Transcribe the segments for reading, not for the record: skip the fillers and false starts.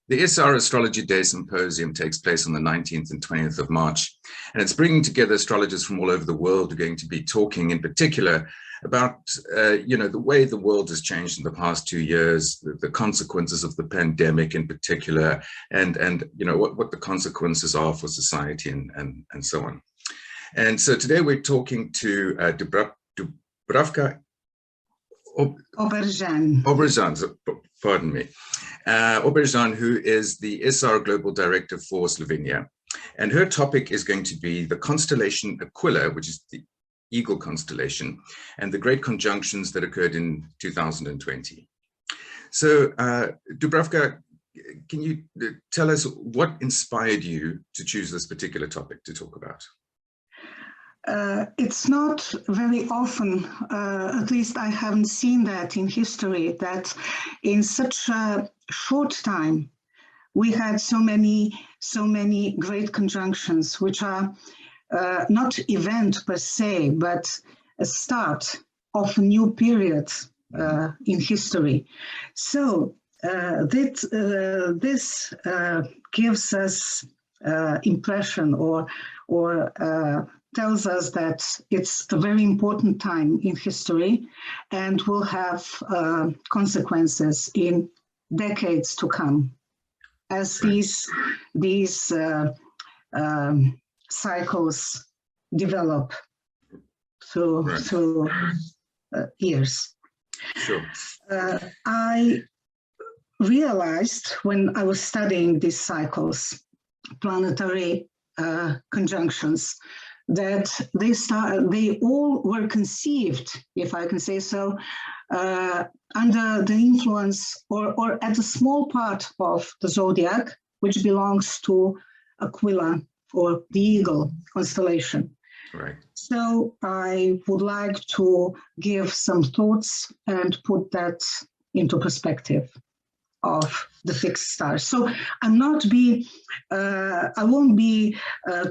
The ISAR Astrology Day Symposium takes place on the 19th and 20th of March, and it's bringing together astrologers from all over the world who are going to be talking in particular about, the way the world has changed in the past 2 years, the consequences of the pandemic in particular, and what the consequences are for society and so on. And so today we're talking to Dubravka Oberzan, pardon me. Oberzan, who is the ISAR Global Director for Slovenia. And her topic is going to be the constellation Aquila, which is the Eagle constellation, and the great conjunctions that occurred in 2020. So, Dubravka, can you tell us what inspired you to choose this particular topic to talk about? It's not very often, at least I haven't seen that in history, that in such a short time we had so many great conjunctions, which are not event per se, but a start of a new period in history. So this gives us impression or tells us that it's a very important time in history and will have consequences in decades to come as these cycles develop through years. Sure. I realized when I was studying these cycles, planetary conjunctions, that they all were conceived, if I can say so, under the influence or at a small part of the zodiac, which belongs to Aquila or the Eagle constellation. Right. So I would like to give some thoughts and put that into perspective of the fixed stars. So I won't be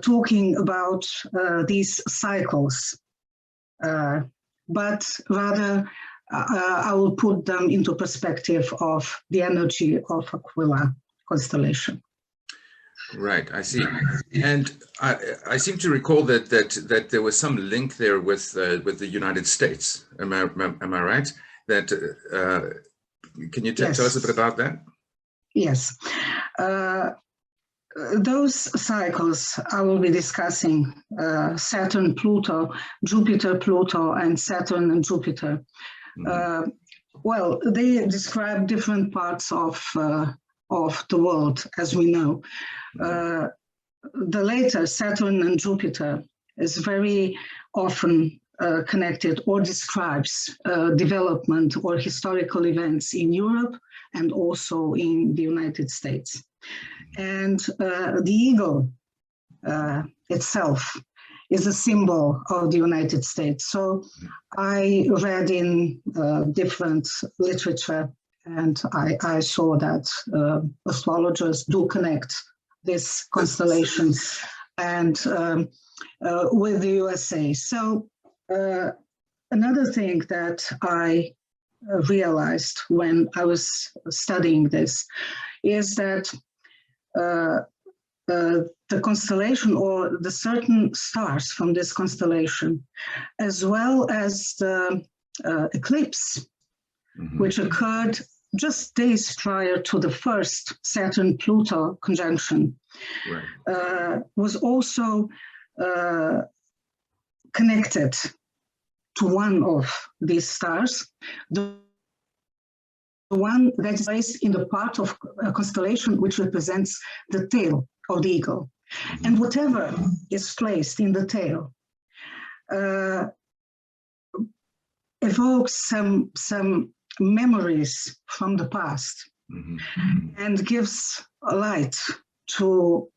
talking about these cycles, but rather I will put them into perspective of the energy of Aquila constellation. Right, I see. And I seem to recall that there was some link there with the United States. Am I right? That can you tell us a bit about that? Yes. Those cycles I will be discussing, Saturn, Pluto, Jupiter, Pluto, and Saturn and Jupiter. Mm-hmm. Well, they describe different parts of the world, as we know. The later, Saturn and Jupiter, is very often connected or describes development or historical events in Europe and also in the United States. And the eagle itself is a symbol of the United States. So I read in different literature and I saw that astrologers do connect this constellation and with the USA. So another thing that I realized when I was studying this is that the constellation or the certain stars from this constellation, as well as the eclipse, mm-hmm. which occurred just days prior to the first Saturn-Pluto conjunction, right. Was also connected to one of these stars, the one that is placed in the part of a constellation which represents the tail of the eagle. Mm-hmm. And whatever is placed in the tail evokes some memories from the past, mm-hmm. and gives a light to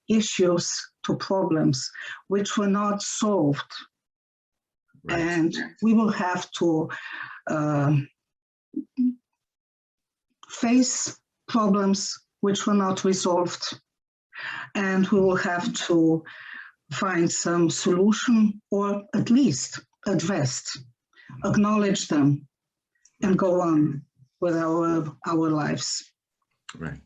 issues, to problems which were not solved. Right. And we will have to face problems which were not resolved, and we will have to find some solution or at least addressed, acknowledge them, and go on with our lives. Right.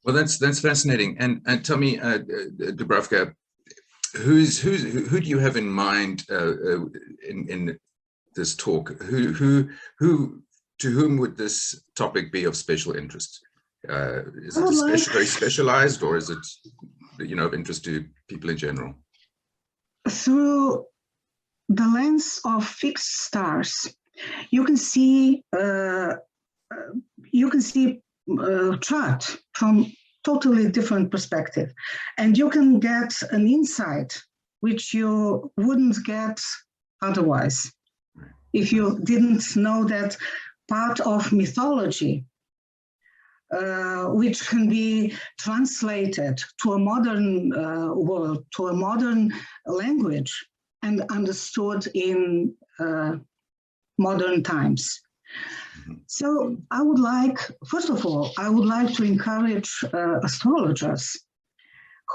Well, that's fascinating. And tell me, Dubravka, who do you have in mind in this talk? Who to whom would this topic be of special interest? Is it very specialized, or is it, you know, of interest to people in general? Through the lens of fixed stars, you can see chart from totally different perspective, and you can get an insight which you wouldn't get otherwise if you didn't know that part of mythology, which can be translated to a modern world, to a modern language, and understood in modern times. So I would like, first of all, I would like to encourage astrologers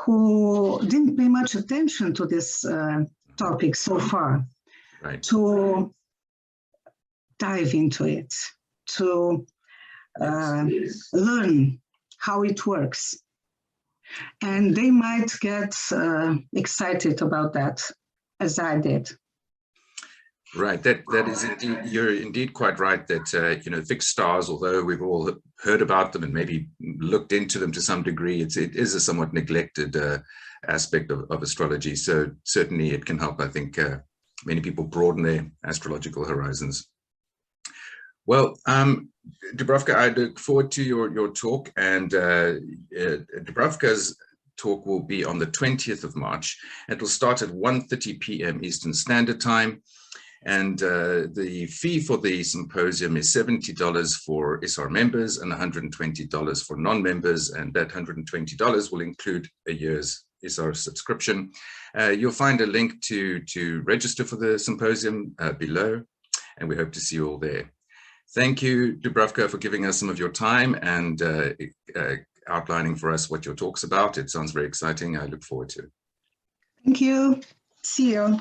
who didn't pay much attention to this topic so far, right, to dive into it, to learn how it works. And they might get excited about that, as I did. Right, that is indeed, you're indeed quite right that you know, fixed stars, although we've all heard about them and maybe looked into them to some degree, it is a somewhat neglected aspect of astrology. So certainly it can help, I think, many people broaden their astrological horizons. Well, Dubravka, I look forward to your talk, and Dubravka's talk will be on the 20th of March. It will start at 1:30 p.m. Eastern Standard Time. And the fee for the symposium is $70 for ISAR members and $120 for non-members. And that $120 will include a year's ISAR subscription. You'll find a link to register for the symposium below, and we hope to see you all there. Thank you, Dubravka, for giving us some of your time and outlining for us what your talk's about. It sounds very exciting. I look forward to it. Thank you. See you.